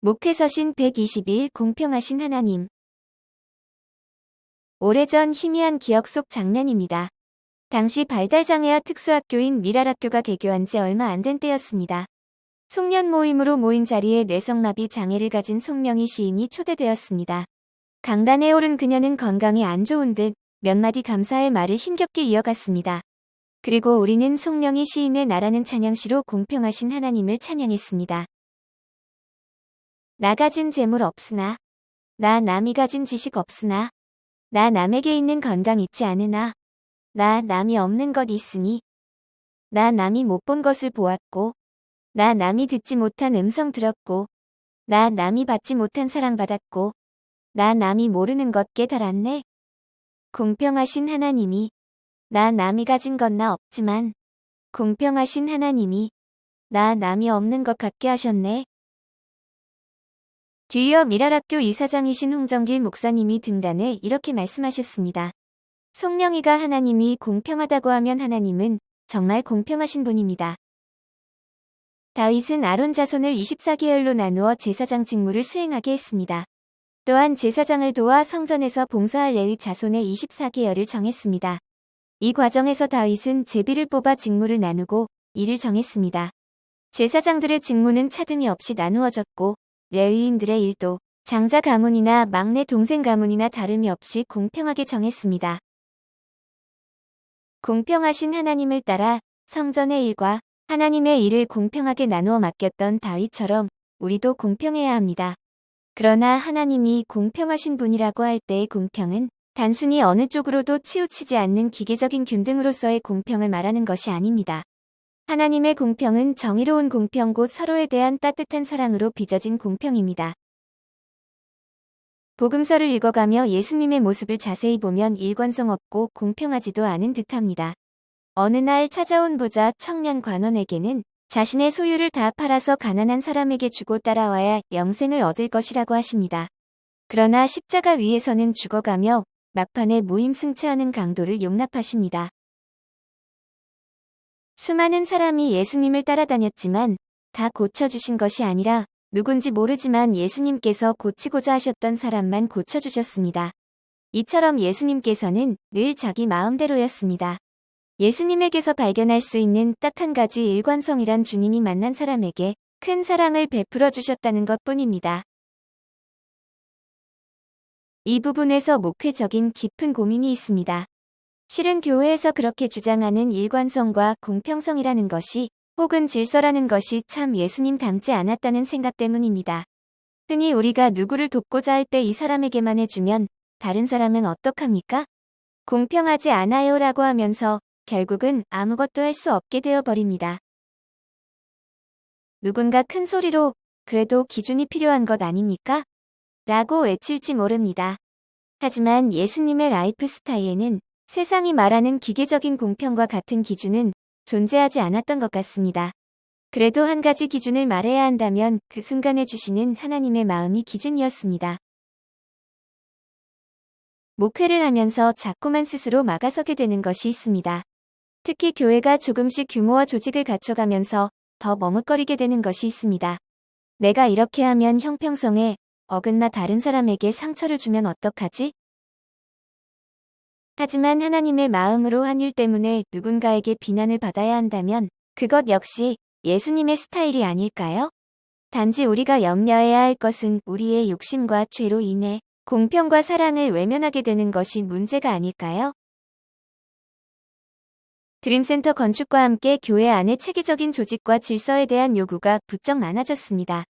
목회서신 121 공평하신 하나님. 오래전 희미한 기억 속 장면입니다. 당시 발달장애아 특수학교인 미랄학교가 개교한 지 얼마 안 된 때였습니다. 송년 모임으로 모인 자리에 뇌성마비 장애를 가진 송명희 시인이 초대되었습니다. 강단에 오른 그녀는 건강이 안 좋은 듯 몇 마디 감사의 말을 힘겹게 이어갔습니다. 그리고 우리는 송명희 시인의 나라는 찬양시로 공평하신 하나님을 찬양했습니다. 나 가진 재물 없으나, 나 남이 가진 지식 없으나, 나 남에게 있는 건강 있지 않으나, 나 남이 없는 것 있으니, 나 남이 못 본 것을 보았고, 나 남이 듣지 못한 음성 들었고, 나 남이 받지 못한 사랑 받았고, 나 남이 모르는 것 깨달았네. 공평하신 하나님이, 나 남이 가진 건 나 없지만, 공평하신 하나님이, 나 남이 없는 것 같게 하셨네. 뒤이어 미랄학교 이사장이신 홍정길 목사님이 등단해 이렇게 말씀하셨습니다. 송명희가 하나님이 공평하다고 하면 하나님은 정말 공평하신 분입니다. 다윗은 아론 자손을 24계열로 나누어 제사장 직무를 수행하게 했습니다. 또한 제사장을 도와 성전에서 봉사할 레위 자손의 24계열을 정했습니다. 이 과정에서 다윗은 제비를 뽑아 직무를 나누고 일을 정했습니다. 제사장들의 직무는 차등이 없이 나누어졌고 레위인들의 일도 장자 가문이나 막내 동생 가문이나 다름이 없이 공평하게 정했습니다. 공평하신 하나님을 따라 성전의 일과 하나님의 일을 공평하게 나누어 맡겼던 다윗처럼 우리도 공평해야 합니다. 그러나 하나님이 공평하신 분이라고 할 때의 공평은 단순히 어느 쪽으로도 치우치지 않는 기계적인 균등으로서의 공평을 말하는 것이 아닙니다. 하나님의 공평은 정의로운 공평 곧 서로에 대한 따뜻한 사랑으로 빚어진 공평입니다. 복음서를 읽어가며 예수님의 모습을 자세히 보면 일관성 없고 공평하지도 않은 듯합니다. 어느 날 찾아온 부자 청년 관원에게는 자신의 소유를 다 팔아서 가난한 사람에게 주고 따라와야 영생을 얻을 것이라고 하십니다. 그러나 십자가 위에서는 죽어가며 막판에 무임승차하는 강도를 용납하십니다. 수많은 사람이 예수님을 따라다녔지만 다 고쳐주신 것이 아니라 누군지 모르지만 예수님께서 고치고자 하셨던 사람만 고쳐주셨습니다. 이처럼 예수님께서는 늘 자기 마음대로였습니다. 예수님에게서 발견할 수 있는 딱 한 가지 일관성이란 주님이 만난 사람에게 큰 사랑을 베풀어 주셨다는 것뿐입니다. 이 부분에서 목회적인 깊은 고민이 있습니다. 실은 교회에서 그렇게 주장하는 일관성과 공평성이라는 것이 혹은 질서라는 것이 참 예수님 닮지 않았다는 생각 때문입니다. 흔히 우리가 누구를 돕고자 할 때 이 사람에게만 해주면 다른 사람은 어떡합니까? 공평하지 않아요 라고 하면서 결국은 아무것도 할 수 없게 되어버립니다. 누군가 큰 소리로 그래도 기준이 필요한 것 아닙니까? 라고 외칠지 모릅니다. 하지만 예수님의 라이프 스타일에는 세상이 말하는 기계적인 공평과 같은 기준은 존재하지 않았던 것 같습니다. 그래도 한 가지 기준을 말해야 한다면 그 순간에 주시는 하나님의 마음이 기준이었습니다. 목회를 하면서 자꾸만 스스로 막아서게 되는 것이 있습니다. 특히 교회가 조금씩 규모와 조직을 갖춰가면서 더 머뭇거리게 되는 것이 있습니다. 내가 이렇게 하면 형평성에 어긋나 다른 사람에게 상처를 주면 어떡하지? 하지만 하나님의 마음으로 한 일 때문에 누군가에게 비난을 받아야 한다면 그것 역시 예수님의 스타일이 아닐까요? 단지 우리가 염려해야 할 것은 우리의 욕심과 죄로 인해 공평과 사랑을 외면하게 되는 것이 문제가 아닐까요? 드림센터 건축과 함께 교회 안의 체계적인 조직과 질서에 대한 요구가 부쩍 많아졌습니다.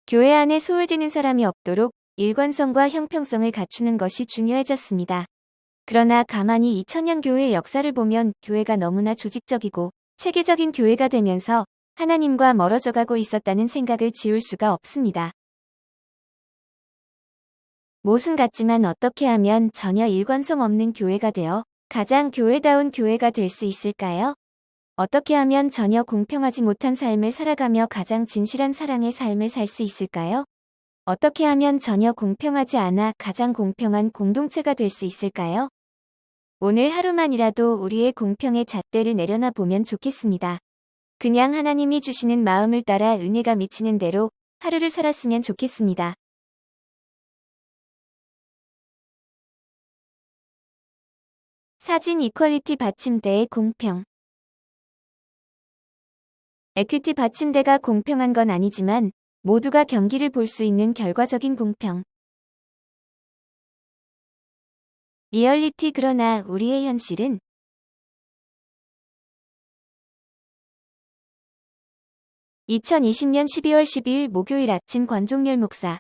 교회 안에 소외되는 사람이 없도록 일관성과 형평성을 갖추는 것이 중요해졌습니다. 그러나 가만히 2000년 교회의 역사를 보면 교회가 너무나 조직적이고 체계적인 교회가 되면서 하나님과 멀어져가고 있었다는 생각을 지울 수가 없습니다. 모순 같지만 어떻게 하면 전혀 일관성 없는 교회가 되어 가장 교회다운 교회가 될 수 있을까요? 어떻게 하면 전혀 공평하지 못한 삶을 살아가며 가장 진실한 사랑의 삶을 살 수 있을까요? 어떻게 하면 전혀 공평하지 않아 가장 공평한 공동체가 될 수 있을까요? 오늘 하루만이라도 우리의 공평의 잣대를 내려놔 보면 좋겠습니다. 그냥 하나님이 주시는 마음을 따라 은혜가 미치는 대로 하루를 살았으면 좋겠습니다. 사진 이퀄리티 받침대의 공평. 에퀴티 받침대가 공평한 건 아니지만 모두가 경기를 볼 수 있는 결과적인 공평. 리얼리티. 그러나 우리의 현실은 2020년 12월 12일 목요일 아침 권종열 목사